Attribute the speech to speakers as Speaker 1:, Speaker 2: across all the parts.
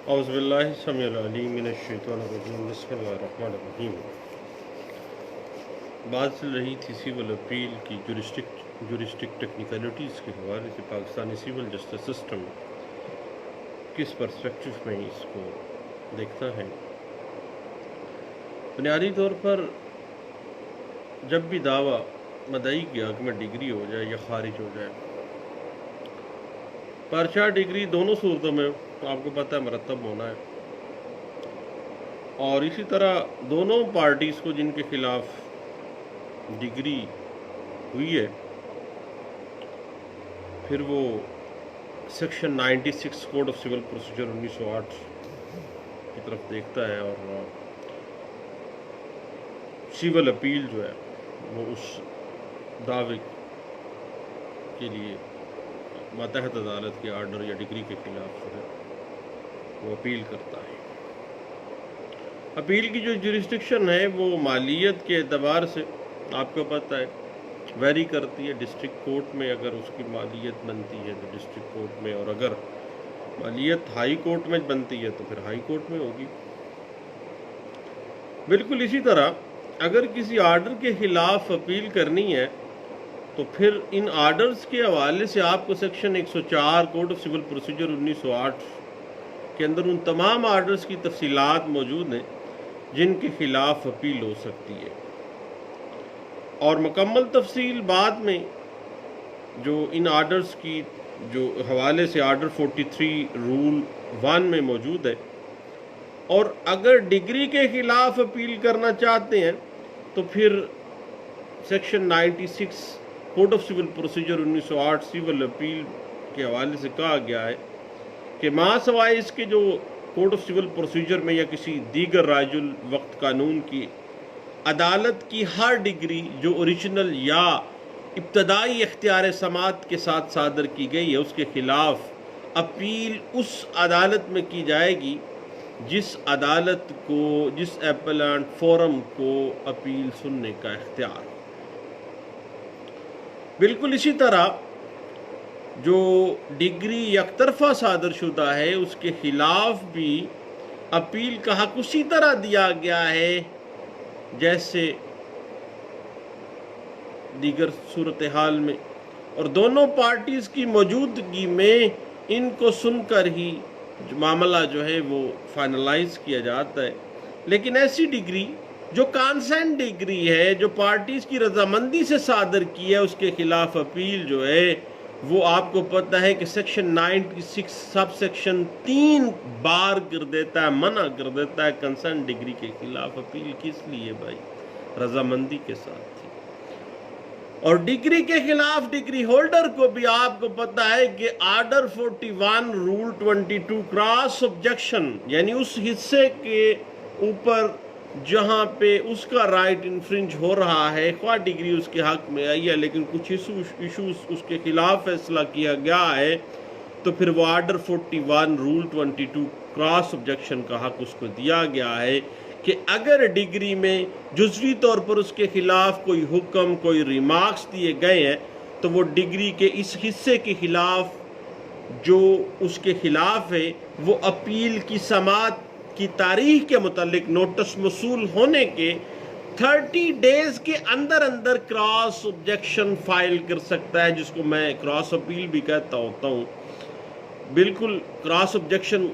Speaker 1: اعوذ باللہ السمیع العلیم من الشیطان الرجیم بسم اللہ الرحمن الرحیم۔ بات چل رہی تھی سیول اپیل کی جورسٹک ٹیکنیکلٹیز کے حوالے سے پاکستانی سیول جسٹس سسٹم کس پرسپیکٹو میں اس کو دیکھتا ہے۔ بنیادی طور پر جب بھی دعویٰ مدعی کی حق میں ڈگری ہو جائے یا خارج ہو جائے، پرچہ ڈگری دونوں صورتوں میں آپ کو پتہ ہے مرتب ہونا ہے، اور اسی طرح دونوں پارٹیز کو جن کے خلاف ڈگری ہوئی ہے پھر وہ section 96 code of civil procedure 1908 کی طرف دیکھتا ہے، اور سیول اپیل جو ہے وہ اس دعوے کے لیے ماتحت عدالت کے آرڈر یا ڈگری کے خلاف جو ہے وہ اپیل کرتا ہے۔ اپیل کی جو جورسڈکشن ہے وہ مالیت کے اعتبار سے آپ کو پتہ ہے ویری کرتی ہے۔ ڈسٹرکٹ کورٹ میں اگر اس کی مالیت بنتی ہے تو ڈسٹرکٹ کورٹ میں، اور اگر مالیت ہائی کورٹ میں بنتی ہے تو پھر ہائی کورٹ میں ہوگی۔ بالکل اسی طرح اگر کسی آرڈر کے خلاف اپیل کرنی ہے تو پھر ان آرڈرز کے حوالے سے آپ کو section 104 code of civil procedure 1908 کے اندر ان تمام آرڈرز کی تفصیلات موجود ہیں جن کے خلاف اپیل ہو سکتی ہے، اور مکمل تفصیل بعد میں جو ان آرڈرز کی جو حوالے سے آرڈر 43 رول 1 میں موجود ہے۔ اور اگر ڈگری کے خلاف اپیل کرنا چاہتے ہیں تو پھر section 96 code of civil procedure 1908 civil appeal کے حوالے سے کہا گیا ہے کہ ماں سوائے اس کے جو کوڈ آف سول پروسیجر میں یا کسی دیگر رائج الوقت قانون کی عدالت کی ہر ڈگری جو اوریجنل یا ابتدائی اختیار سماعت کے ساتھ صادر کی گئی ہے اس کے خلاف اپیل اس عدالت میں کی جائے گی جس عدالت کو، جس اپیلنٹ فورم کو اپیل سننے کا اختیار۔ بالکل اسی طرح جو ڈگری یک طرفہ صادر شدہ ہے اس کے خلاف بھی اپیل کا حق اسی طرح دیا گیا ہے جیسے دیگر صورتحال میں، اور دونوں پارٹیز کی موجودگی میں ان کو سن کر ہی معاملہ جو ہے وہ فائنلائز کیا جاتا ہے۔ لیکن ایسی ڈگری جو کانسینٹ ڈگری ہے، جو پارٹیز کی رضامندی سے صادر کی ہے، اس کے خلاف اپیل جو ہے وہ آپ کو پتہ ہے کہ سیکشن 96 سب سیکشن 3 بار کر دیتا ہے، منع کر دیتا ہے کنسینٹ ڈگری کے خلاف اپیل۔ کس لیے بھائی؟ رضامندی کے ساتھ تھی۔ اور ڈگری کے خلاف ڈگری ہولڈر کو بھی آپ کو پتہ ہے کہ آرڈر 41 رول 22 کراس آبجیکشن، یعنی اس حصے کے اوپر جہاں پہ اس کا رائٹ انفرنج ہو رہا ہے، خواہ ڈگری اس کے حق میں آئی ہے لیکن کچھ ایشوز اس کے خلاف فیصلہ کیا گیا ہے، تو پھر وہ آرڈر 41 رول 22 کراس آبجیکشن کا حق اس کو دیا گیا ہے کہ اگر ڈگری میں جزوی طور پر اس کے خلاف کوئی حکم، کوئی ریمارکس دیے گئے ہیں تو وہ ڈگری کے اس حصے کے خلاف جو اس کے خلاف ہے وہ اپیل کی سماعت کی تاریخ کے متعلق نوٹس موصول ہونے کے 30 ڈیز کے اندر اندر کراس آبجیکشن فائل کر سکتا ہے، جس کو میں کراس اپیل بھی کہتا ہوتا ہوں۔ بالکل کراس آبجیکشن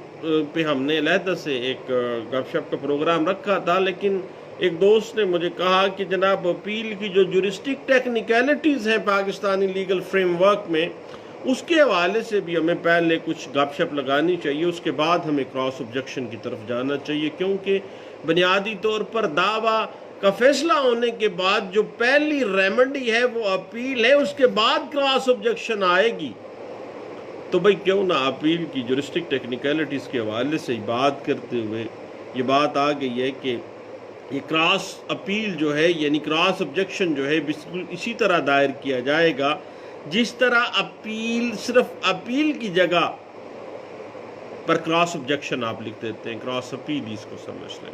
Speaker 1: پہ ہم نے علیحدہ سے ایک گپ شپ کا پروگرام رکھا تھا، لیکن ایک دوست نے مجھے کہا کہ جناب اپیل کی جو جورسٹک ٹیکنیکلٹیز ہیں پاکستانی لیگل فریم ورک میں، اس کے حوالے سے بھی ہمیں پہلے کچھ گپ شپ لگانی چاہیے، اس کے بعد ہمیں کراس آبجیکشن کی طرف جانا چاہیے، کیونکہ بنیادی طور پر دعویٰ کا فیصلہ ہونے کے بعد جو پہلی ریمیڈی ہے وہ اپیل ہے، اس کے بعد کراس آبجیکشن آئے گی۔ تو بھئی کیوں نہ اپیل کی جورسٹک ٹیکنیکلٹیز کے حوالے سے بات کرتے ہوئے یہ بات آ گئی ہے کہ یہ کراس اپیل جو ہے، یعنی کراس آبجیکشن جو ہے بالکل اسی طرح دائر کیا جائے گا جس طرح اپیل صرف اپیل کی جگہ پر کراس آبجیکشن آپ لکھ دیتے ہیں، کراس اپیل ہی اس کو سمجھ لیں،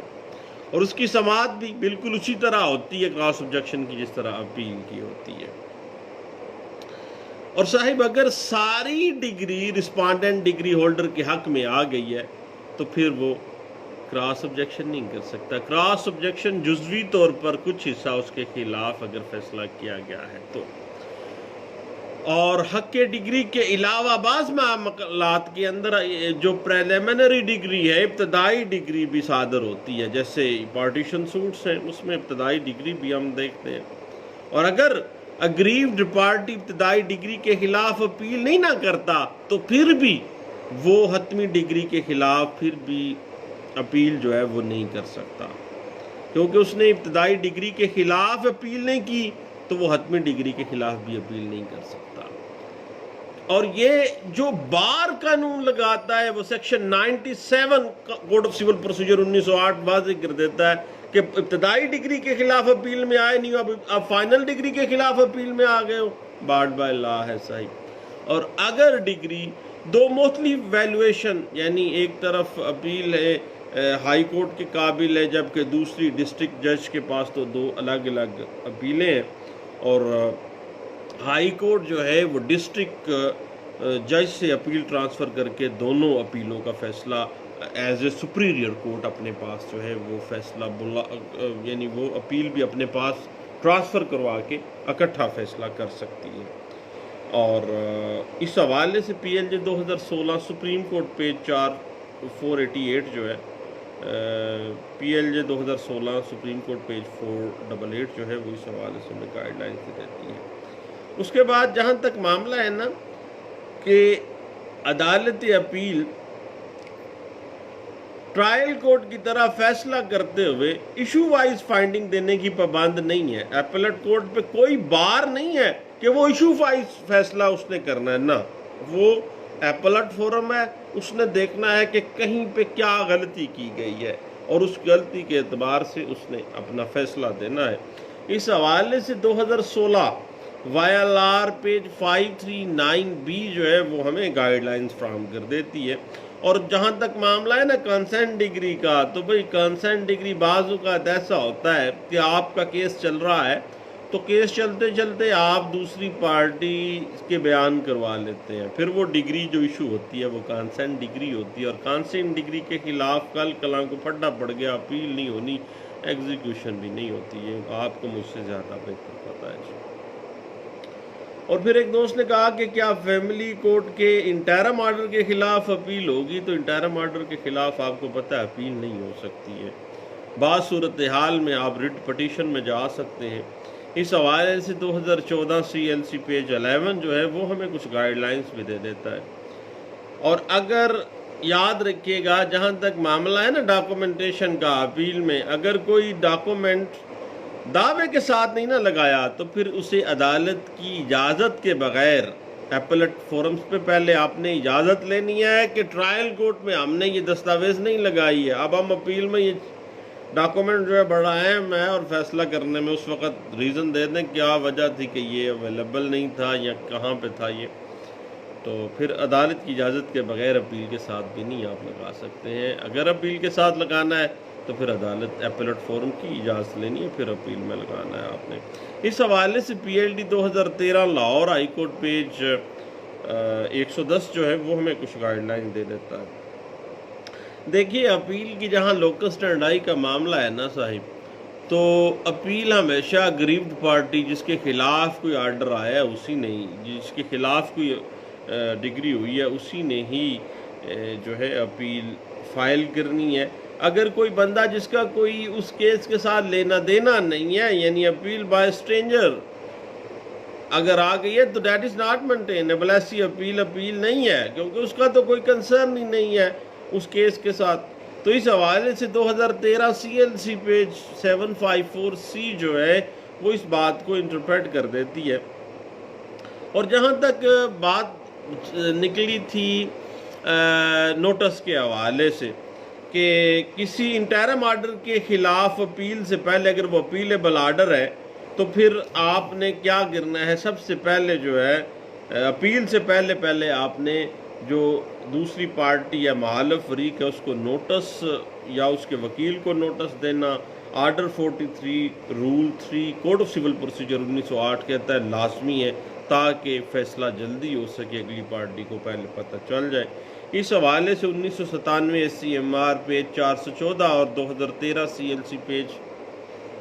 Speaker 1: اور اس کی سماعت بھی بالکل اسی طرح ہوتی ہے کراس آبجیکشن کی جس طرح اپیل کی ہوتی ہے۔ اور صاحب اگر ساری ڈگری رسپانڈنٹ ڈگری ہولڈر کے حق میں آ گئی ہے تو پھر وہ کراس آبجیکشن نہیں کر سکتا۔ کراس آبجیکشن جزوی طور پر کچھ حصہ اس کے خلاف اگر فیصلہ کیا گیا ہے تو، اور حق ڈگری کے علاوہ بعض معاملات کے اندر جو پریلیمنری ڈگری ہے، ابتدائی ڈگری بھی صادر ہوتی ہے، جیسے پارٹیشن سوٹس ہیں، اس میں ابتدائی ڈگری بھی ہم دیکھتے ہیں۔ اور اگر اگریوڈ پارٹی ابتدائی ڈگری کے خلاف اپیل نہیں نہ کرتا تو پھر بھی وہ حتمی ڈگری کے خلاف پھر بھی اپیل جو ہے وہ نہیں کر سکتا، کیونکہ اس نے ابتدائی ڈگری کے خلاف اپیل نہیں کی تو وہ حتمی ڈگری کے خلاف بھی اپیل نہیں کر سکتا۔ اور یہ جو بار قانون لگاتا ہے وہ section 97 code of civil procedure 1908 واضح کر دیتا ہے کہ ابتدائی ڈگری کے خلاف اپیل میں آئے نہیں ہو، اب فائنل ڈگری کے خلاف اپیل میں آ گئے ہو، بارڈ بائی لا ہے صحیح۔ اور اگر ڈگری دو مختلف ویلویشن، یعنی ایک طرف اپیل ہے ہائی کورٹ کے قابل ہے، جبکہ دوسری ڈسٹرکٹ جج کے پاس تو دو الگ الگ اپیلیں ہیں، اور ہائی کورٹ جو ہے وہ ڈسٹرکٹ جج سے اپیل ٹرانسفر کر کے دونوں اپیلوں کا فیصلہ ایز اے سپریریئر کورٹ اپنے پاس جو ہے وہ فیصلہ یعنی وہ اپیل بھی اپنے پاس ٹرانسفر کروا کے اکٹھا فیصلہ کر سکتی ہے۔ اور اس حوالے سے پی ایل جے 2016 سپریم کورٹ پیج 488 جو ہے، پی ایل جے 2016 سپریم کورٹ پیج 488 جو ہے وہ اس حوالے سے ہمیں گائیڈ لائنز دیتی ہے۔ اس کے بعد جہاں تک معاملہ ہے نا کہ عدالت اپیل ٹرائل کورٹ کی طرح فیصلہ کرتے ہوئے ایشو وائز فائنڈنگ دینے کی پابند نہیں ہے، ایپلٹ کورٹ پہ کوئی بار نہیں ہے کہ وہ ایشو وائز فیصلہ اس نے کرنا ہے، نہ، وہ ایپلٹ فورم ہے، اس نے دیکھنا ہے کہ کہیں پہ کیا غلطی کی گئی ہے اور اس غلطی کے اعتبار سے اس نے اپنا فیصلہ دینا ہے۔ اس حوالے سے 2016 Y L R page 539B جو ہے وہ ہمیں گائیڈ لائنز فراہم کر دیتی ہے۔ اور جہاں تک معاملہ ہے نا کنسنٹ ڈگری کا، تو بھئی کنسنٹ ڈگری بعض اوقات ایسا ہوتا ہے کہ آپ کا کیس چل رہا ہے تو کیس چلتے چلتے آپ دوسری پارٹی کے بیان کروا لیتے ہیں، پھر وہ ڈگری جو ایشو ہوتی ہے وہ کنسنٹ ڈگری ہوتی ہے، اور کنسنٹ ڈگری کے خلاف کل کلاں کو پھڈا پڑ گیا، اپیل نہیں ہونی، ایگزیکیوشن بھی نہیں ہوتی ہے، آپ کو مجھ سے زیادہ بہتر پتہ ہے۔ اور پھر ایک دوست نے کہا کہ کیا فیملی کورٹ کے انٹرم آرڈر کے خلاف اپیل ہوگی؟ تو انٹرم آرڈر کے خلاف آپ کو پتہ ہے اپیل نہیں ہو سکتی ہے، بعض صورتحال میں آپ ریٹ پٹیشن میں جا سکتے ہیں۔ اس حوالے سے 2014 CLC پیج 11 جو ہے وہ ہمیں کچھ گائیڈ لائنز بھی دے دیتا ہے۔ اور اگر یاد رکھیے گا جہاں تک معاملہ ہے نا ڈاکومنٹیشن کا اپیل میں، اگر کوئی ڈاکومنٹ دعوے کے ساتھ نہیں نہ لگایا تو پھر اسے عدالت کی اجازت کے بغیر ایپلٹ فورمز پہ پہلے آپ نے اجازت لینی ہے کہ ٹرائل کورٹ میں ہم نے یہ دستاویز نہیں لگائی ہے، اب ہم اپیل میں یہ ڈاکومنٹ جو ہے بڑھائیں میں اور فیصلہ کرنے میں اس وقت ریزن دے دیں کیا وجہ تھی کہ یہ اویلیبل نہیں تھا یا کہاں پہ تھا یہ، تو پھر عدالت کی اجازت کے بغیر اپیل کے ساتھ بھی نہیں آپ لگا سکتے ہیں۔ اگر اپیل کے ساتھ لگانا ہے تو پھر عدالت ایپلٹ فورم کی اجازت لینی ہے، پھر اپیل میں لگانا ہے آپ نے۔ اس حوالے سے PLD 2013 Lahore high court page 110 جو ہے وہ ہمیں کچھ گائیڈ لائن دے دیتا ہے۔ دیکھیے اپیل کی جہاں لوکل سٹینڈائی کا معاملہ ہے نا صاحب، تو اپیل ہمیشہ اگریوڈ پارٹی جس کے خلاف کوئی آرڈر آیا ہے اسی نے ہی، جس کے خلاف کوئی ڈگری ہوئی ہے اسی نے ہی جو ہے اپیل فائل کرنی ہے۔ اگر کوئی بندہ جس کا کوئی اس کیس کے ساتھ لینا دینا نہیں ہے، یعنی اپیل بائی اسٹرینجر اگر آ گئی ہے تو دیٹ از ناٹ مینٹینیبل، ایسی اپیل نہیں ہے، کیونکہ اس کا تو کوئی کنسرن ہی نہیں ہے اس کیس کے ساتھ۔ تو اس حوالے سے 2013 CLC پیج 754C جو ہے وہ اس بات کو انٹرپریٹ کر دیتی ہے۔ اور جہاں تک بات نکلی تھی نوٹس کے حوالے سے کہ کسی انٹرم آرڈر کے خلاف اپیل سے پہلے اگر وہ اپیلیبل آرڈر ہے تو پھر آپ نے کیا کرنا ہے، سب سے پہلے جو ہے اپیل سے پہلے آپ نے جو دوسری پارٹی یا مخالف فریق ہے اس کو نوٹس یا اس کے وکیل کو نوٹس دینا۔ Order 43 rule 3 code of civil procedure 1908 کہتا ہے لازمی ہے تاکہ فیصلہ جلدی ہو سکے، اگلی پارٹی کو پہلے پتہ چل جائے۔ اس حوالے سے 1997 SCMR پیج 414 اور 2013 CLC پیج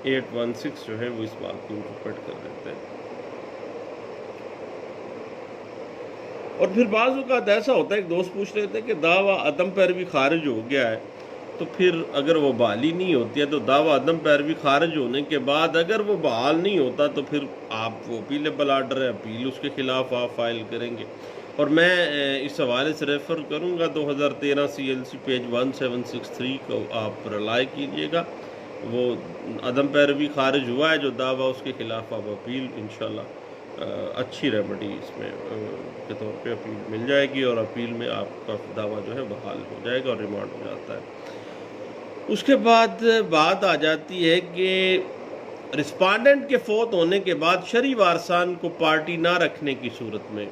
Speaker 1: 816 جو ہے وہ اس بات کو انٹرپریٹ کر دیتے ہیں۔ اور پھر بعض اوقات ایسا ہوتا ہے، ایک دوست پوچھ رہے تھے کہ دعویٰ عدم پیروی خارج ہو گیا ہے، تو پھر اگر وہ بحالی نہیں ہوتی ہے تو دعویٰ عدم پیروی خارج ہونے کے بعد اگر وہ بحال نہیں ہوتا تو پھر آپ وہ اپیلیبل آرڈر ہے، اپیل اس کے خلاف آپ فائل کریں گے۔ اور میں اس حوالے سے ریفر کروں گا 2013 CLC پیج 1763 کو آپ رلائے کیجیے گا، وہ عدم پیروی خارج ہوا ہے جو دعویٰ اس کے خلاف آپ اپیل انشاءاللہ اچھی ریمیڈی اس میں کے طور پہ اپیل مل جائے گی، اور اپیل میں آپ کا دعویٰ جو ہے بحال ہو جائے گا اور ریمانڈ ہو جاتا ہے۔ اس کے بعد بات آ جاتی ہے کہ رسپانڈنٹ کے فوت ہونے کے بعد شرعی وارثان کو پارٹی نہ رکھنے کی صورت میں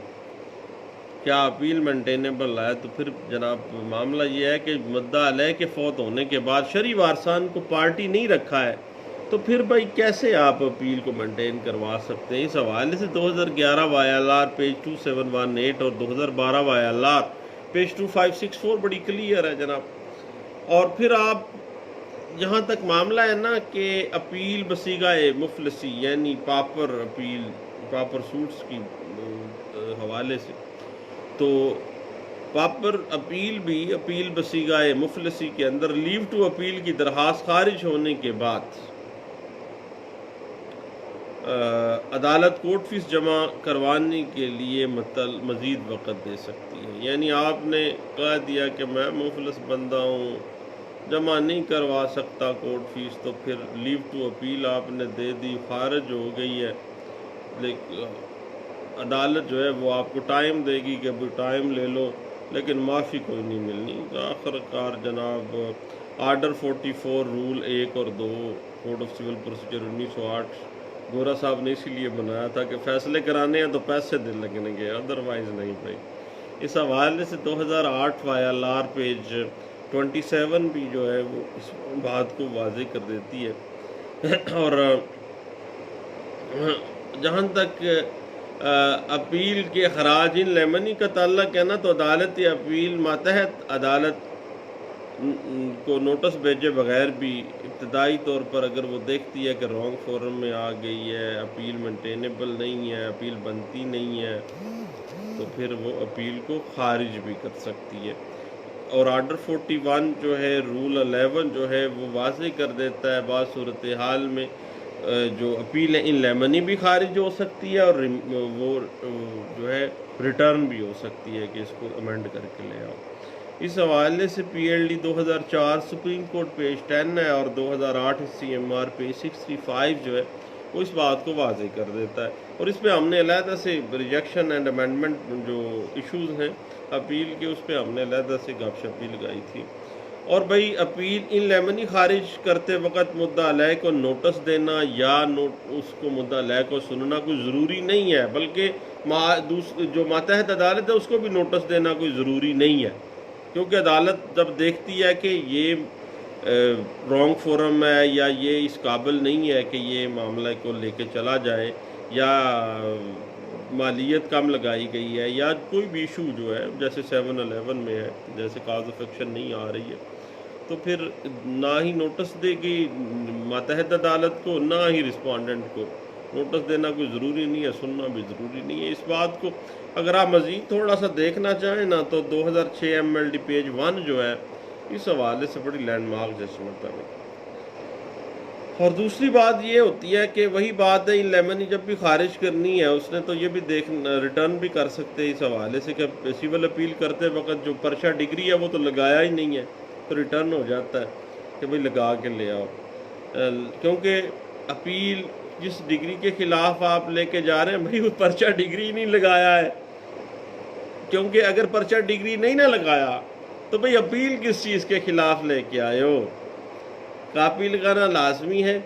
Speaker 1: کیا اپیل مینٹینیبل ہے؟ تو پھر جناب معاملہ یہ ہے کہ مدعا علیہ کے فوت ہونے کے بعد شرعی وارثان کو پارٹی نہیں رکھا ہے، تو پھر بھائی کیسے آپ اپیل کو مینٹین کروا سکتے ہیں؟ اس حوالے سے 2011 YLR پیج 2718 اور 2012 YLR پیج 2564 بڑی کلیئر ہے جناب۔ اور پھر آپ جہاں تک معاملہ ہے نا کہ اپیل بصیغہ مفلسی یعنی پاپر اپیل، پاپر سوٹس کی حوالے سے، تو پاپر اپیل بھی اپیل بصیغہ مفلسی کے اندر لیو ٹو اپیل کی درخواست خارج ہونے کے بعد عدالت کورٹ فیس جمع کروانے کے لیے مزید وقت دے سکتی ہے۔ یعنی آپ نے کہہ دیا کہ میں مفلس بندہ ہوں، جمع نہیں کروا سکتا کورٹ فیس، تو پھر لیو ٹو اپیل آپ نے دے دی، خارج ہو گئی ہے، لیکن عدالت جو ہے وہ آپ کو ٹائم دے گی کہ ابھی ٹائم لے لو، لیکن معافی کوئی نہیں ملنی۔ آخر کار جناب آرڈر 44 رول 1 اور 2 کوڈ آف سول پروسیجر 1908 گورا صاحب نے اسی لیے بنایا تھا کہ فیصلے کرانے ہیں تو پیسے دے لگیں گے، ادروائز نہیں بھائی۔ اس حوالے سے 2008 YLR پیج 27 بھی جو ہے وہ اس بات کو واضح کر دیتی ہے۔ اور جہاں تک اپیل کے خراج ان لیمنی کا تعلق ہے نا، تو عدالت اپیل ماتحت عدالت کو نوٹس بھیجے بغیر بھی ابتدائی طور پر اگر وہ دیکھتی ہے کہ رانگ فورم میں آ گئی ہے، اپیل مینٹینیبل نہیں ہے، اپیل بنتی نہیں ہے، تو پھر وہ اپیل کو خارج بھی کر سکتی ہے۔ اور آرڈر 41 جو ہے رول 11 جو ہے وہ واضح کر دیتا ہے بعض صورتحال میں جو اپیل ہے ان لیمنی بھی خارج ہو سکتی ہے، اور وہ جو ہے ریٹرن بھی ہو سکتی ہے کہ اس کو امینڈ کر کے لے آؤ۔ اس حوالے سے PLD 2004 سپریم کورٹ پیج 10 ہے، اور 2008 SCMR پیج 635 جو ہے وہ اس بات کو واضح کر دیتا ہے۔ اور اس پہ ہم نے علیحدہ سے ریجیکشن اینڈ امینڈمنٹ جو ایشوز ہیں اپیل کے، اس پہ ہم نے علیحدہ سے گپ شپ بھی لگائی تھی۔ اور بھائی اپیل ان لیمنی خارج کرتے وقت مدعا علیہ کو نوٹس دینا یا اس کو مدعا علیہ کو سننا کوئی ضروری نہیں ہے، بلکہ جو ماتحت عدالت ہے اس کو بھی نوٹس دینا کوئی ضروری نہیں ہے، کیونکہ عدالت جب دیکھتی ہے کہ یہ رانگ فورم ہے یا یہ اس قابل نہیں ہے کہ یہ معاملہ کو لے کے چلا جائے، یا مالیت کم لگائی گئی ہے، یا کوئی بھی ایشو جو ہے جیسے 711 میں ہے، جیسے کاز آف ایکشن نہیں آ رہی ہے، تو پھر نہ ہی نوٹس دے گی ماتحت عدالت کو، نہ ہی رسپونڈنٹ کو نوٹس دینا کوئی ضروری نہیں ہے، سننا بھی ضروری نہیں ہے۔ اس بات کو اگر آپ مزید تھوڑا سا دیکھنا چاہیں نا تو 2006 MLD پیج 1 جو ہے اس حوالے سے بڑی لینڈ مارک ججمنٹ ہے۔ اور دوسری بات یہ ہوتی ہے کہ وہی بات ہے ان لیمنی جب بھی خارج کرنی ہے اس نے تو یہ بھی ریٹرن بھی کر سکتے اس حوالے سے کہ سول اپیل کرتے وقت جو پرچہ ڈگری ہے وہ تو لگایا ہی نہیں ہے، تو ریٹرن ہو جاتا ہے کہ بھئی لگا کے لے آؤ، کیونکہ اپیل جس ڈگری کے خلاف آپ لے کے جا رہے ہیں بھئی وہ پرچہ ڈگری نہیں لگایا ہے، کیونکہ اگر پرچہ ڈگری نہیں نہ لگایا تو بھئی اپیل کس چیز کے خلاف لے کے آئے ہو؟ کاپی لگانا لازمی ہے،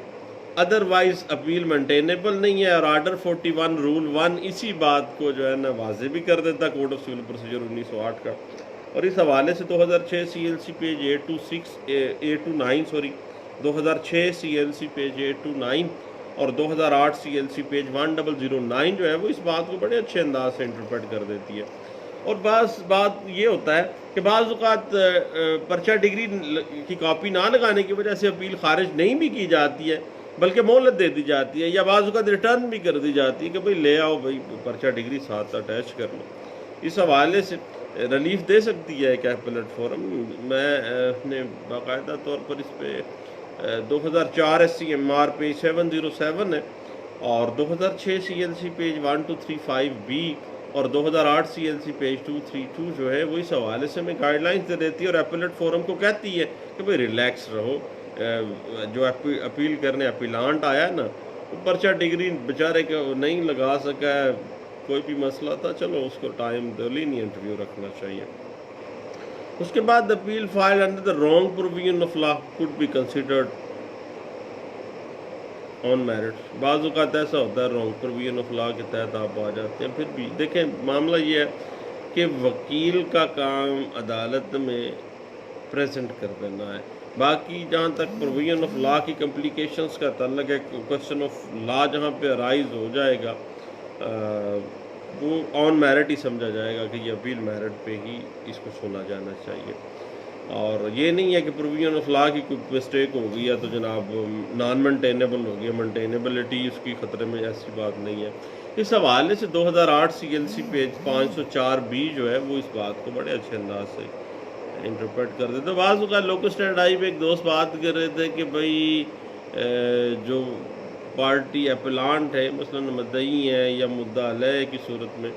Speaker 1: ادروائز اپیل مینٹینیبل نہیں ہے۔ اور آرڈر 41 رول 1 اسی بات کو جو ہے نا واضح بھی کر دیتا کوڈ آف سول پروسیجر 1908 کا۔ اور اس حوالے سے 2006 CLC پیج 829 2006 CLC پیج 829 اور 2008 CLC پیج 1009 جو ہے وہ اس بات کو بڑے اچھے انداز سے انٹرپریٹ کر دیتی ہے۔ اور بعض بات یہ ہوتا ہے کہ بعض اوقات پرچہ ڈگری کی کاپی نہ لگانے کی وجہ سے اپیل خارج نہیں بھی کی جاتی ہے بلکہ مہلت دے دی جاتی ہے، یا بعض اوقات ریٹرن بھی کر دی جاتی ہے کہ بھئی لے آؤ بھئی پرچہ ڈگری ساتھ اٹیچ کر لو۔ اس حوالے سے ریلیف دے سکتی ہے ایک ایپلیٹ فورم۔ میں نے باقاعدہ طور پر اس پہ 2004 SCMR پیج 707 ہے، اور 2006 CLC پیج 1235B اور 2008 CLC پیج 232 جو ہے وہ اس حوالے سے ہمیں گائیڈ لائنس دے دیتی ہے، اور ایپلیٹ فورم کو کہتی ہے کہ بھئی ریلیکس رہو، جو اپیل کرنے اپیلانٹ آیا ہے نا، وہ پرچہ ڈگری بیچارے کو نہیں لگا سکا ہے، کوئی بھی مسئلہ تھا، چلو اس کو ٹائم لینی انٹرویو رکھنا چاہیے۔ اس کے بعد appeal file under the wrong provision of law could be considered on merit. بعض اوقات ایسا ہوتا ہے رانگ پروویژن آف لا کے تحت آپ آ جاتے ہیں، پھر بھی دیکھیں معاملہ یہ ہے کہ وکیل کا کام عدالت میں پریزنٹ کر دینا ہے، باقی جہاں تک پروویژن آف لا کی کمپلیکیشنز کا تعلق ہے، کوسچن آف لا جہاں پہ ارائز ہو جائے گا وہ آن میرٹ ہی سمجھا جائے گا کہ یہ اپیل میرٹ پہ ہی اس کو سنا جانا چاہیے، اور یہ نہیں ہے کہ پروویژن آف لا کی کوئی مسٹیک ہو گئی ہے تو جناب نان مینٹینیبل ہو گیا، مینٹینیبلٹی اس کی خطرے میں، ایسی بات نہیں ہے۔ اس حوالے سے 2008 CLC پیج 504B جو ہے وہ اس بات کو بڑے اچھے انداز سے انٹرپریٹ کر دیتے۔ بعض اوقات لوکل اسٹینڈ آئی پہ ایک دوست بات کر رہے تھے کہ بھئی جو پارٹی اپیلانٹ ہے مثلا مدعی ہیں یا مدعا علیہ کی صورت میں،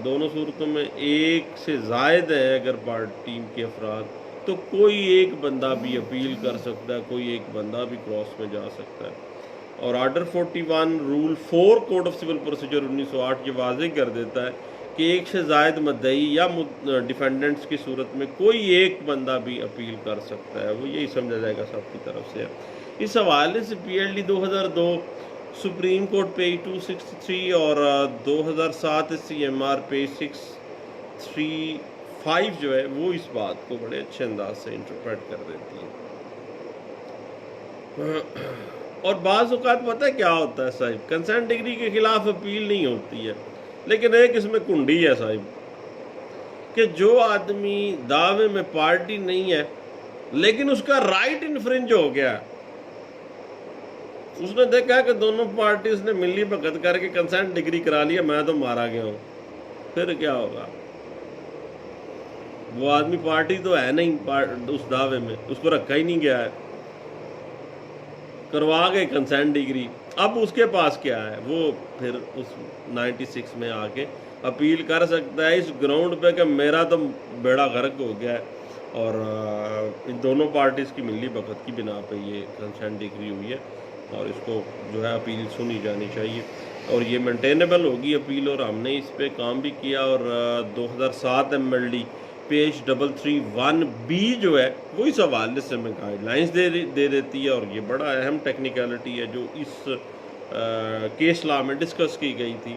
Speaker 1: دونوں صورتوں میں ایک سے زائد ہے اگر پارٹی کے افراد، تو کوئی ایک بندہ بھی اپیل کر سکتا ہے، کوئی ایک بندہ بھی کراس میں جا سکتا ہے، اور order 41 rule 4 code of civil procedure 1908 یہ واضح کر دیتا ہے کہ ایک سے زائد مدعی یا ڈیفینڈنٹس کی صورت میں کوئی ایک بندہ بھی اپیل کر سکتا ہے، وہ یہی سمجھا جائے گا سب کی طرف سے۔ اس حوالے سے PLD 2002 سپریم کورٹ پیج 263 اور 2007 SCMR پیج 635 جو ہے وہ اس بات کو بڑے اچھے انداز سے انٹرپریٹ کر دیتی ہے۔ اور بعض اوقات پتہ ہے کیا ہوتا ہے صاحب، کنسنٹ ڈگری کے خلاف اپیل نہیں ہوتی ہے، لیکن ایک اس میں کنڈی ہے صاحب کہ جو آدمی دعوے میں پارٹی نہیں ہے لیکن اس کا رائٹ انفرنج ہو گیا، اس نے دیکھا کہ دونوں پارٹیز نے ملی بھگت کر کے کنسنٹ ڈگری کرا لیا، میں تو مارا گیا ہوں، پھر کیا ہوگا؟ وہ آدمی پارٹی تو ہے نہیں اس دعوے میں، اس کو رکھا ہی نہیں گیا ہے، کروا گئے کنسنٹ ڈگری، اب اس کے پاس کیا ہے؟ وہ پھر اس 96 میں آ کے اپیل کر سکتا ہے اس گراؤنڈ پہ کہ میرا تو بیڑا غرق ہو گیا ہے، اور ان دونوں پارٹیز کی ملی بھگت کی بنا پہ یہ کنسنٹ ڈگری ہوئی ہے، اور اس کو جو ہے اپیل سنی جانی چاہیے، اور یہ مینٹینیبل ہوگی اپیل، اور ہم نے اس پہ کام بھی کیا، اور 2007 MLD پیج 331B جو ہے وہ اس حوالے سے ہمیں گائیڈ لائنس دے دیتی ہے، اور یہ بڑا اہم ٹیکنیکلٹی ہے جو اس کیس لا میں ڈسکس کی گئی تھی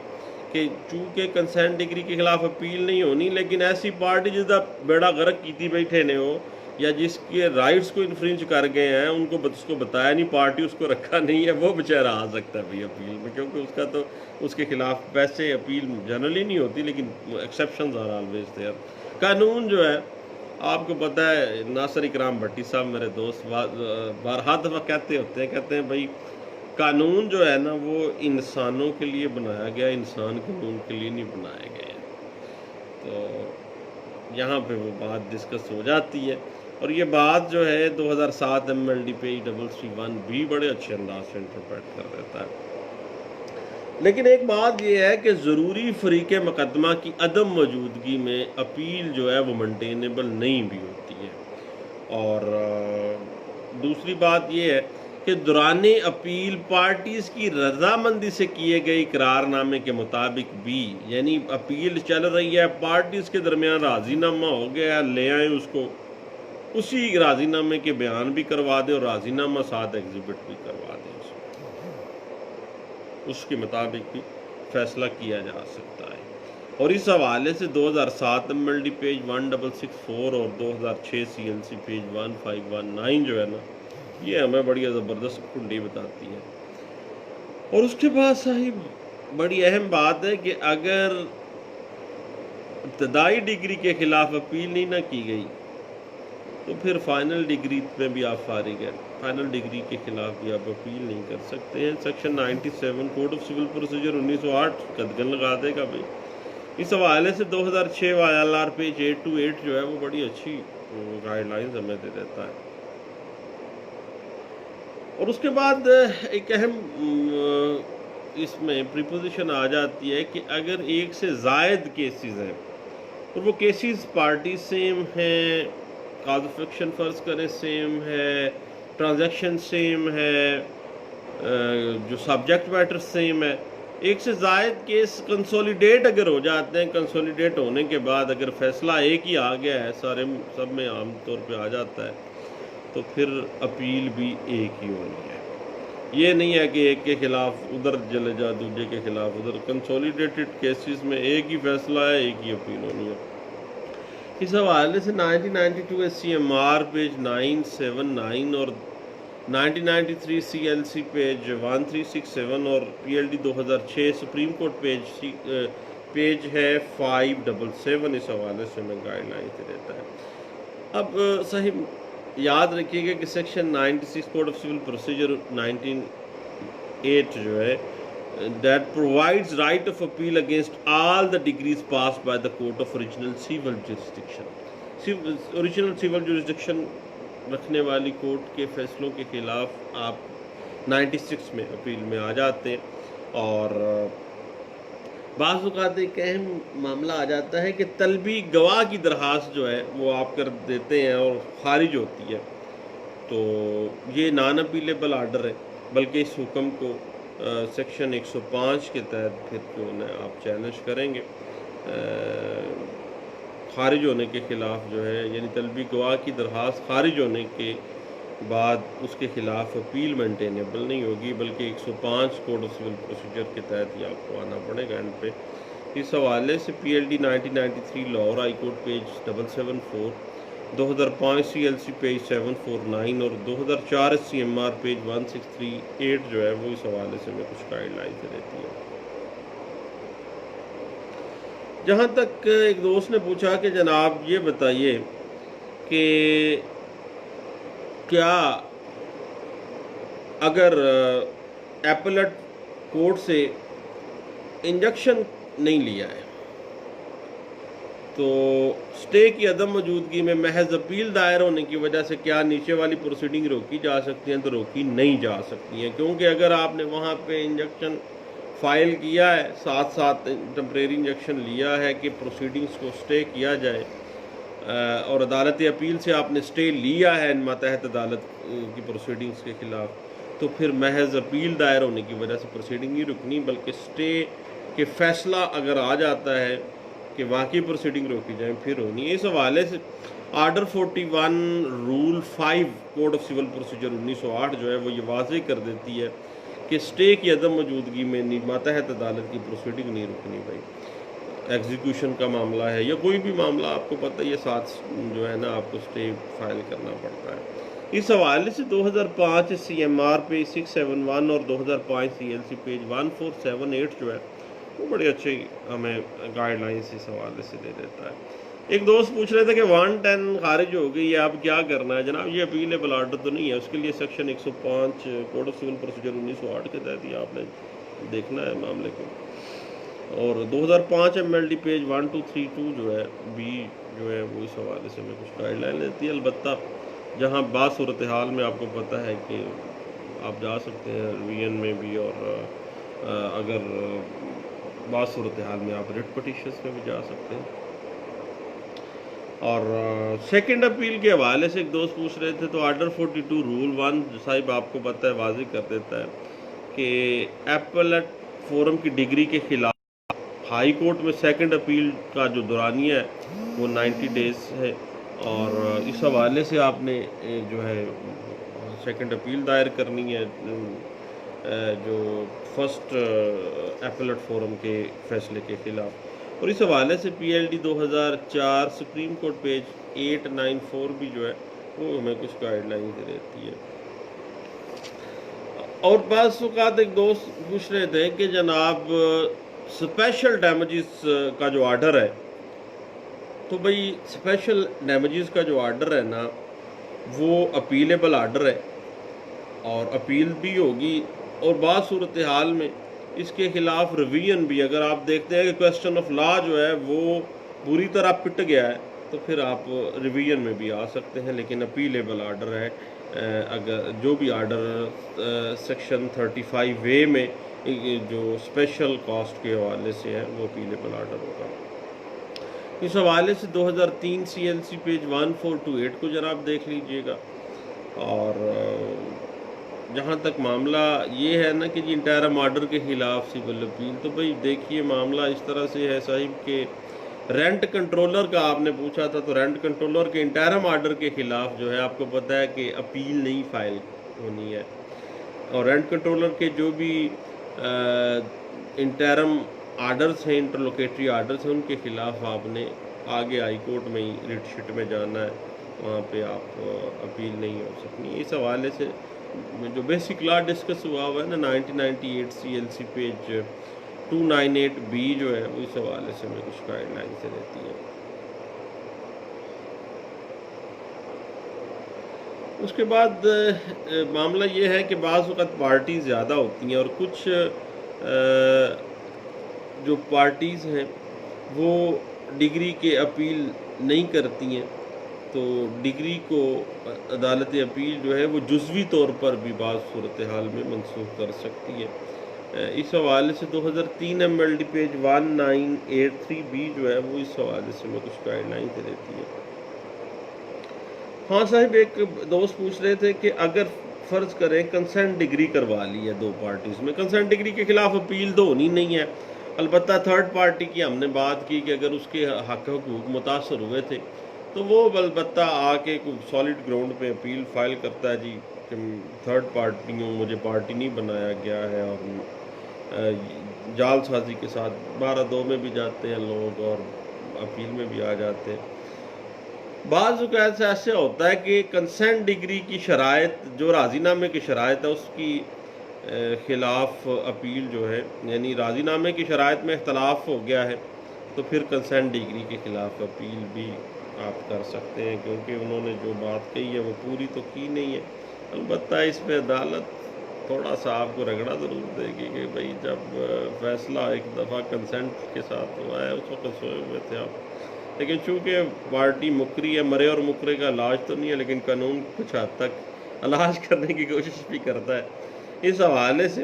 Speaker 1: کہ چونکہ کنسنٹ ڈگری کے خلاف اپیل نہیں ہونی، لیکن ایسی پارٹی جس کا بیڑا غرق کیتی بیٹھے نے ہو یا جس کے رائٹس کو انفرنج کر گئے ہیں، ان کو اس کو بتایا نہیں، پارٹی اس کو رکھا نہیں ہے، وہ بیچارہ آ سکتا ہے بھائی اپیل میں، کیونکہ اس کا تو اس کے خلاف ویسے اپیل جنرلی نہیں ہوتی، لیکن ایکسیپشنز آر آلویز دیئر۔ قانون جو ہے آپ کو پتہ ہے، ناصر اکرام بھٹی صاحب میرے دوست بارہا دفعہ کہتے ہیں بھائی قانون جو ہے نا وہ انسانوں کے لیے بنایا گیا، انسان قانون کے لیے نہیں بنائے گئے، تو یہاں پہ وہ بات ڈسکس ہو جاتی ہے، اور یہ بات جو ہے 2007 MLD پیج 331B بڑے اچھے انداز سے انٹرپریٹ کر دیتا ہے۔ لیکن ایک بات یہ ہے کہ ضروری فریق مقدمہ کی عدم موجودگی میں اپیل جو ہے وہ مینٹینیبل نہیں بھی ہوتی ہے، اور دوسری بات یہ ہے کہ دوران اپیل پارٹیز کی رضامندی سے کیے گئے اقرار نامے کے مطابق بھی، یعنی اپیل چل رہی ہے، پارٹیز کے درمیان راضی نامہ ہو گیا، لے آئیں اس کو، اسی راضی نامے کے بیان بھی کروا دیں اور راضی نامہ ساتھ ایگزیبٹ بھی کروا دیں، اس کے مطابق بھی فیصلہ کیا جا سکتا ہے۔ اور اس حوالے سے 2007 MLD پیج 1664 اور 2006 CLC پیج 1519 جو ہے نا یہ ہمیں بڑی زبردست کنڈی بتاتی ہے۔ اور اس کے بعد صاحب بڑی اہم بات ہے کہ اگر ابتدائی ڈگری کے خلاف اپیل نہیں نہ کی گئی تو پھر فائنل ڈگری میں بھی آپ فارغ ہیں، فائنل ڈگری کے خلاف بھی آپ اپیل نہیں کر سکتے ہیں۔ Section 97 code of civil procedure 1908 قدغن لگا دے گا بھائی۔ اس حوالے سے 2006 ILR پیج 828 جو ہے وہ بڑی اچھی گائیڈ لائنز ہمیں دے دیتا ہے۔ اور اس کے بعد ایک اہم اس میں پریپوزیشن آ جاتی ہے کہ اگر ایک سے زائد کیسز ہیں اور وہ کیسز پارٹی سیم ہیں، کاز آف ایکشن فرض کریں سیم ہے، ٹرانزیکشن سیم ہے، جو سبجیکٹ میٹر سیم ہے، ایک سے زائد کیس کنسولیڈیٹ اگر ہو جاتے ہیں، کنسولیڈیٹ ہونے کے بعد اگر فیصلہ ایک ہی آ گیا ہے، سب میں عام طور پہ آ جاتا ہے، تو پھر اپیل بھی ایک ہی ہونی ہے۔ یہ نہیں ہے کہ ایک کے خلاف ادھر چلے جا، دوسرے کے خلاف ادھر۔ کنسولیڈیٹڈ کیسز میں ایک ہی فیصلہ ہے، ایک ہی اپیل ہونی ہے۔ اس حوالے سے 1992 SCMR پیج 979 اور 1993 CLC پیج 1367 اور PLD 2006 سپریم کورٹ پیج ہے 577، اس حوالے سے میں گائیڈ لائن سے دیتا ہے۔ اب صحیح یاد رکھیے گا کہ section 96 code of civil procedure 1908 جو ہے that provides right of appeal against all the degrees passed by the court of original civil jurisdiction. Original civil jurisdiction رکھنے والی کورٹ کے فیصلوں کے خلاف آپ 96 میں اپیل میں آ جاتے ہیں۔ اور بعض اوقات ایک اہم معاملہ آ جاتا ہے کہ طلبی گواہ کی درخواست جو ہے وہ آپ کر دیتے ہیں اور خارج ہوتی ہے، تو یہ نان اپیلیبل آرڈر ہے، بلکہ اس حکم کو سیکشن 105 کے تحت پھر جو ہے آپ چیلنج کریں گے خارج ہونے کے خلاف جو ہے، یعنی طلبی گواہ کی درخواست خارج ہونے کے بعد اس کے خلاف اپیل مینٹینیبل نہیں ہوگی، بلکہ 105 کوڈ آف سول پروسیجر کے تحت ہی آپ کو آنا پڑے گا اینڈ پہ۔ اس حوالے سے PLD 1993 Lahore high court page 774، 2005 CLC page 749 اور 2004 SCMR پیج 1638 جو ہے وہ اس حوالے سے میں کچھ گائیڈ لائن سے دیتی ہے۔ جہاں تک ایک دوست نے پوچھا کہ جناب یہ بتائیے کہ کیا اگر ایپلٹ کورٹ سے انجیکشن نہیں لیا ہے تو سٹے کی عدم موجودگی میں محض اپیل دائر ہونے کی وجہ سے کیا نیچے والی پروسیڈنگ روکی جا سکتی ہیں؟ تو روکی نہیں جا سکتی ہیں، کیونکہ اگر آپ نے وہاں پہ انجیکشن فائل کیا ہے، ساتھ ساتھ ٹمپریری انجیکشن لیا ہے کہ پروسیڈنگز کو سٹے کیا جائے، اور عدالت اپیل سے آپ نے سٹے لیا ہے ماتحت عدالت کی پروسیڈنگز کے خلاف، تو پھر محض اپیل دائر ہونے کی وجہ سے پروسیڈنگ نہیں رکنی، بلکہ سٹے کے فیصلہ اگر آ جاتا ہے کہ واقعی پروسیڈنگ روکی جائیں پھر ہونی ہے۔ اس حوالے سے order 41 rule 5 code of civil procedure 1908 جو ہے وہ یہ واضح کر دیتی ہے کہ سٹے کی عدم موجودگی میں ماتحت عدالت کی پروسیڈنگ نہیں رکنی بھائی۔ ایگزیکیوشن کا معاملہ ہے یا کوئی بھی معاملہ آپ کو پتہ ہے، یہ ساتھ جو ہے نا آپ کو سٹے فائل کرنا پڑتا ہے۔ اس حوالے سے 2005 CMR پیج 671 اور 2005 CLC پیج 1478 جو ہے وہ بڑے اچھے ہمیں گائیڈ لائنس اس حوالے سے دے دیتا ہے۔ ایک دوست پوچھ رہے تھے کہ 110 خارج ہو گئی ہے، اب کیا کرنا ہے؟ جناب یہ اپیلیبل آرڈر تو نہیں ہے، اس کے لیے section 105 code of civil procedure 1908 کے تحت ہی آپ نے دیکھنا ہے معاملے کو۔ اور 2005 MLD پیج 1232 جو ہے بھی جو ہے وہ اس حوالے سے میں کچھ گائیڈ لائن لیتی ہے، البتہ جہاں بعض صورتحال میں آپ کو پتہ ہے کہ آپ جا سکتے ہیں ریویژن میں بھی، اور اگر بعض صورتحال میں آپ ریٹ پٹیشنز میں بھی جا سکتے ہیں۔ اور سیکنڈ اپیل کے حوالے سے ایک دوست پوچھ رہے تھے، تو آرڈر 42 رول 1 صاحب آپ کو پتہ ہے واضح کر دیتا ہے کہ ایپلٹ فورم کی ڈگری کے خلاف ہائی کورٹ میں سیکنڈ اپیل کا جو دورانیہ ہے وہ 90 ڈیز ہے، اور اس حوالے سے آپ نے جو ہے سیکنڈ اپیل دائر کرنی ہے جو فرسٹ ایپلٹ فورم کے فیصلے کے خلاف۔ اور اس حوالے سے PLD 2004 سپریم کورٹ پیج 894 بھی جو ہے وہ ہمیں کچھ گائیڈ لائن دے دیتی ہے۔ اور بعض اوقات ایک دوست پوچھ رہے تھے کہ جناب اسپیشل ڈیمیجز کا جو آرڈر ہے تو بھائی اسپیشل ڈیمیجز کا جو آرڈر ہے نا وہ اپیلیبل آرڈر ہے اور اپیل بھی ہوگی، اور بعض صورتحال میں اس کے خلاف ریویژن بھی، اگر آپ دیکھتے ہیں کہ کویسچن آف لا جو ہے وہ بری طرح پٹ گیا ہے تو پھر آپ ریویژن میں بھی آ سکتے ہیں، لیکن اپیلیبل آرڈر ہے۔ اگر جو بھی آرڈر سیکشن 35A میں جو اسپیشل کاسٹ کے حوالے سے ہے وہ اپیلیبل آرڈر ہوگا۔ اس حوالے سے 2003 CLC پیج 1428 کو جناب دیکھ لیجئے گا۔ اور جہاں تک معاملہ یہ ہے نا کہ جی انٹرم آرڈر کے خلاف سول اپیل، تو بھئی دیکھیے معاملہ اس طرح سے ہے صاحب کہ رینٹ کنٹرولر کا آپ نے پوچھا تھا، تو رینٹ کنٹرولر کے انٹرم آرڈر کے خلاف جو ہے آپ کو پتہ ہے کہ اپیل نہیں فائل ہونی ہے، اور رینٹ کنٹرولر کے جو بھی انٹرم آرڈرز ہیں، انٹرلوکیٹری آرڈرز ہیں، ان کے خلاف آپ نے آگے ہائی کورٹ میں ہی ریٹ شیٹ میں جانا ہے، وہاں پہ آپ اپیل نہیں ہو سکنی۔ اس حوالے سے جو بیسک لا ڈسکس ہوا ہے نا 1998 CLC پیج 298B جو ہے وہ اس حوالے سے میں کچھ گائیڈ لائن سے دیتی ہے۔ اس کے بعد معاملہ یہ ہے کہ بعض اوقات پارٹیز زیادہ ہوتی ہیں، اور کچھ جو پارٹیز ہیں وہ ڈگری کے اپیل نہیں کرتی ہیں، تو ڈگری کو عدالت اپیل جو ہے وہ جزوی طور پر بھی بعض صورتحال میں منسوخ کر سکتی ہے۔ اس حوالے سے 2003 MLD پیج 1983B جو ہے وہ اس حوالے سے میں کچھ گائیڈ لائن سے دیتی ہے۔ ہاں صاحب، ایک دوست پوچھ رہے تھے کہ اگر فرض کریں کنسنٹ ڈگری کروا لی ہے دو پارٹیز میں، کنسنٹ ڈگری کے خلاف اپیل تو ہونی نہیں ہے، البتہ تھرڈ پارٹی کی ہم نے بات کی کہ اگر اس کے حق حقوق متاثر ہوئے تھے تو وہ البتہ آ کے سالڈ گراؤنڈ پہ اپیل فائل کرتا ہے، جی کہ تھرڈ پارٹی ہوں، مجھے پارٹی نہیں بنایا گیا ہے، اور جال سازی کے ساتھ 12(2) میں بھی جاتے ہیں لوگ اور اپیل میں بھی آ جاتے ہیں۔ بعض اوقات ایسے ہوتا ہے کہ کنسنٹ ڈگری کی شرائط جو راضی نامے کی شرائط ہے اس کی خلاف اپیل جو ہے، یعنی راضی نامے کی شرائط میں اختلاف ہو گیا ہے تو پھر کنسنٹ ڈگری کے خلاف اپیل بھی آپ کر سکتے ہیں، کیونکہ انہوں نے جو بات کہی ہے وہ پوری تو کی نہیں ہے۔ البتہ اس پہ عدالت تھوڑا سا آپ کو رگڑا ضرور دے گی کہ بھئی جب فیصلہ ایک دفعہ کنسنٹ کے ساتھ ہوا ہے اس وقت سوئے ہوئے تھے آپ، لیکن چونکہ پارٹی مکری ہے، مرے اور مکرے کا علاج تو نہیں ہے، لیکن قانون کچھ حد تک علاج کرنے کی کوشش بھی کرتا ہے۔ اس حوالے سے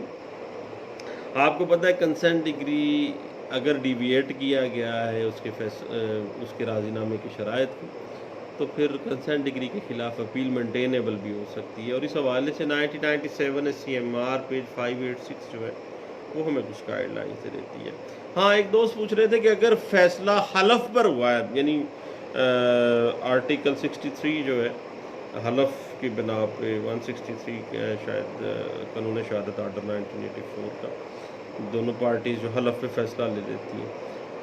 Speaker 1: آپ کو پتہ ہے کنسنٹ ڈگری اگر ڈیویٹ کیا گیا ہے اس کے راضی نامے کی شرائط کو، تو پھر کنسنٹ ڈگری کے خلاف اپیل مینٹینیبل بھی ہو سکتی ہے، اور اس حوالے سے 1997 SCMR پیج 586 جو ہے وہ ہمیں کچھ گائیڈ لائن سے دیتی ہے۔ ہاں، ایک دوست پوچھ رہے تھے کہ اگر فیصلہ حلف پر ہوا ہے، یعنی آرٹیکل 63 جو ہے حلف کی بنا پہ 163 شاید قانون شہادت آرڈر 1984 کا، دونوں پارٹیز جو حلف پہ فیصلہ لے لیتی ہیں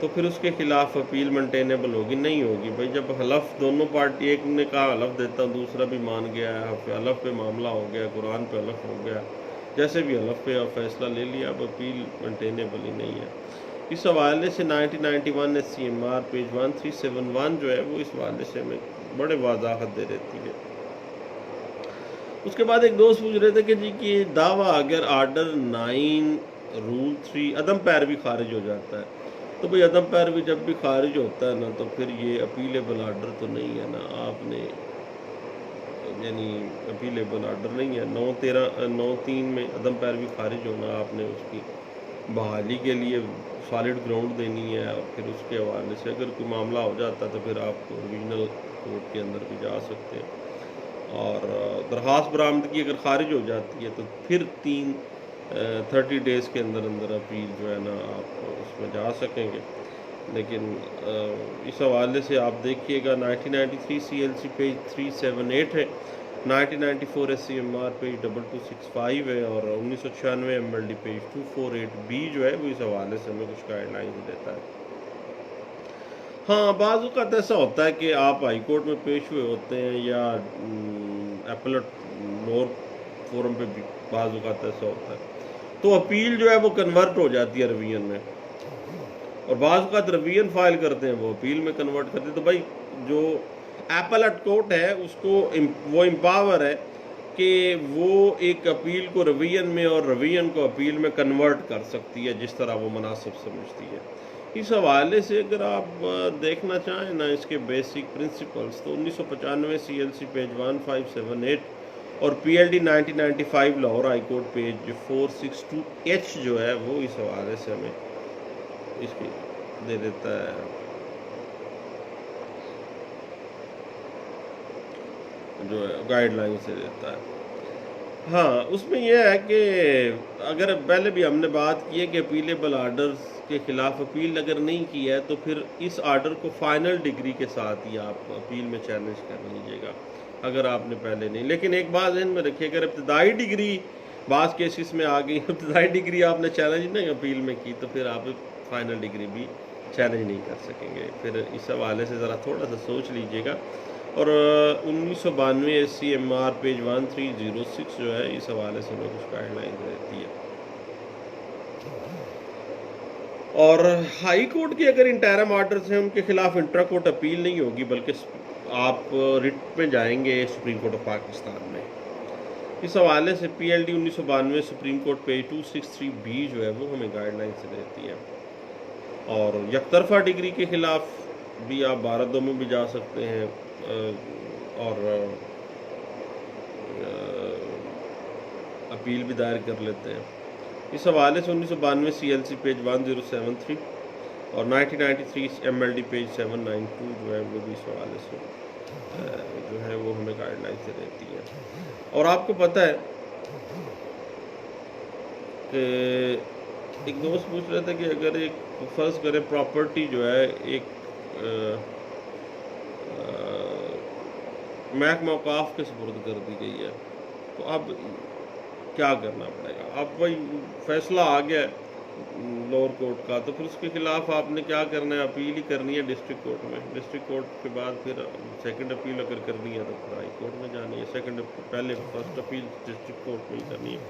Speaker 1: تو پھر اس کے خلاف اپیل مینٹینیبل ہوگی نہیں ہوگی؟ بھائی جب حلف دونوں پارٹی، ایک نے کہا حلف دیتا ہوں، دوسرا بھی مان گیا ہے، حلف پہ معاملہ ہو گیا، قرآن پہ حلف ہو گیا، جیسے بھی حلف پہ فیصلہ لے لیا، اب اپیل مینٹینیبل ہی نہیں ہے۔ اس حوالے سے 1991 SCMR پیج 1371 جو ہے وہ اس حوالے سے ہمیں بڑے وضاحت دے دیتی ہے۔ اس کے بعد ایک دوست پوچھ رہے تھے کہ جی کہ دعویٰ اگر آرڈر 9 رول 3 عدم پیروی خارج ہو جاتا ہے، تو بھئی عدم پیروی جب بھی خارج ہوتا ہے نا تو پھر یہ اپیلیبل آرڈر تو نہیں ہے نا، آپ نے یعنی اپیلیبل آرڈر نہیں ہے۔ 9(3) میں عدم پیروی خارج ہونا، آپ نے اس کی بحالی کے لیے سالڈ گراؤنڈ دینی ہے، اور پھر اس کے حوالے سے اگر کوئی معاملہ ہو جاتا ہے تو پھر آپ اوریجنل کورٹ کے اندر بھی جا سکتے ہیں، اور درخواست برآمدگی اگر خارج ہو جاتی ہے تو پھر 30 ڈیز کے اندر اپیل جو ہے نا آپ اس میں جا سکیں گے۔ لیکن اس حوالے سے آپ دیکھیے گا 1993 CLC پیج 378 ہے، 1994 SCMR پیج 2265 ہے، اور 1996 MLD پیج 248B جو ہے وہ اس حوالے سے ہمیں کچھ گائیڈ لائنز دیتا ہے۔ ہاں، بعض اوقات ایسا ہوتا ہے کہ آپ ہائی کورٹ میں پیش ہوئے ہوتے ہیں یا ایپلٹ لوور فورم پہ بھی بعض اوقات ایسا ہوتا ہے، تو اپیل جو ہے وہ کنورٹ ہو جاتی ہے ریویژن میں، اور بعض اوقات ریویژن فائل کرتے ہیں وہ اپیل میں کنورٹ کرتے ہیں. تو بھائی جو ایپلٹ کورٹ ہے اس کو وہ امپاور ہے کہ وہ ایک اپیل کو ریویژن میں اور ریویژن کو اپیل میں کنورٹ کر سکتی ہے جس طرح وہ مناسب سمجھتی ہے. اس حوالے سے اگر آپ دیکھنا چاہیں نا اس کے بیسک پرنسپلز تو 1995 CLC پیج 1578 اور PLD 1995 Lahore high court page 462H جو ہے وہ اس حوالے سے ہمیں اس کی دے دیتا ہے جو ہے گائیڈ لائن سے دیتا ہے. ہاں اس میں یہ ہے کہ اگر پہلے بھی ہم نے بات کی ہے کہ اپیلیبل آرڈرز کے خلاف اپیل اگر نہیں کی ہے تو پھر اس آرڈر کو فائنل ڈگری کے ساتھ ہی آپ اپیل میں چیلنج کر لیجیے گا اگر آپ نے پہلے نہیں. لیکن ایک بات ذہن میں رکھیے اگر ابتدائی ڈگری بعض کیسز میں آ گئی ابتدائی ڈگری آپ نے چیلنج نہیں اپیل میں کی تو پھر آپ فائنل ڈگری بھی چیلنج نہیں کر سکیں گے. پھر اس حوالے سے ذرا تھوڑا سا سوچ لیجیے گا. اور 1992 SCMR پیج 1306 جو ہے اس حوالے سے ہمیں کچھ گائیڈ لائن دیتی ہے. اور ہائی کورٹ کے اگر انٹرم آرڈرز ہیں ان کے خلاف انٹرا کورٹ اپیل نہیں ہوگی بلکہ آپ رٹ میں جائیں گے سپریم کورٹ آف پاکستان میں. اس حوالے سے PLD 1992 supreme court page 263B جو ہے وہ ہمیں گائیڈ لائن سے دیتی ہے. اور یک طرفہ ڈگری کے خلاف بھی آپ بھارت میں بھی جا سکتے ہیں اور اپیل بھی دائر کر لیتے ہیں. اس حوالے سے 1992 CLC پیج 1073 اور 1993 MLD پیج 792 جو ہے وہ بھی اس حوالے سے جو ہے وہ ہمیں گائیڈ لائن سے دیتی ہے. اور آپ کو پتہ ہے کہ ایک دوست پوچھ رہا تھا کہ اگر ایک فرض کرے پراپرٹی جو ہے ایک محکمہ اوقاف کے سپرد کر دی گئی ہے تو اب کیا کرنا پڑے گا. اب وہی فیصلہ آ گیا لوور کورٹ کا تو پھر اس کے خلاف آپ نے کیا کرنا ہے اپیل ہی کرنی ہے ڈسٹرکٹ کورٹ میں. ڈسٹرکٹ کورٹ کے بعد پھر سیکنڈ اپیل اگر کرنی ہے تو پھر ہائی کورٹ میں جانی ہے. پہلے فرسٹ اپیل ڈسٹرکٹ کورٹ میں ہی کرنی ہے.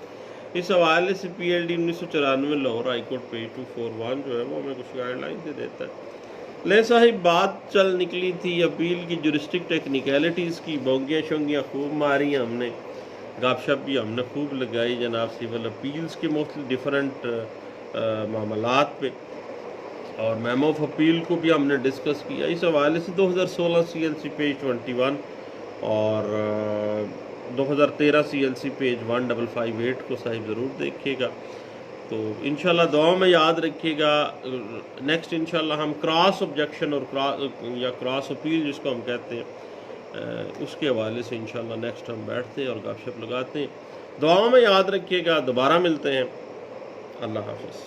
Speaker 1: اس حوالے سے PLD 1994 Lahore high court page 241 جو ہے وہ ہمیں کچھ گائیڈ لائن سے دیتا ہے. لے صاحب بات چل نکلی تھی اپیل کی جورسٹک ٹیکنیکلٹیز کی. بونگیاں شونگیاں خوب ماری ہم نے, گپ شپ بھی ہم نے خوب لگائی جناب سول اپیلز کے مختلف ڈیفرنٹ معاملات پہ, اور میمو آف اپیل کو بھی ہم نے ڈسکس کیا. اس حوالے سے 2016 CLC پیج 21 اور 2013 CLC پیج 1558 کو صاحب ضرور دیکھیے گا. تو انشاءاللہ دعاؤں میں یاد رکھیے گا. نیکسٹ انشاءاللہ ہم کراس آبجیکشن اور کراس اپیل جس کو ہم کہتے ہیں اس کے حوالے سے انشاءاللہ نیکسٹ ہم بیٹھتے ہیں اور گپ شپ لگاتے ہیں. دعاؤں میں یاد رکھیے گا. دوبارہ ملتے ہیں. اللہ حافظ.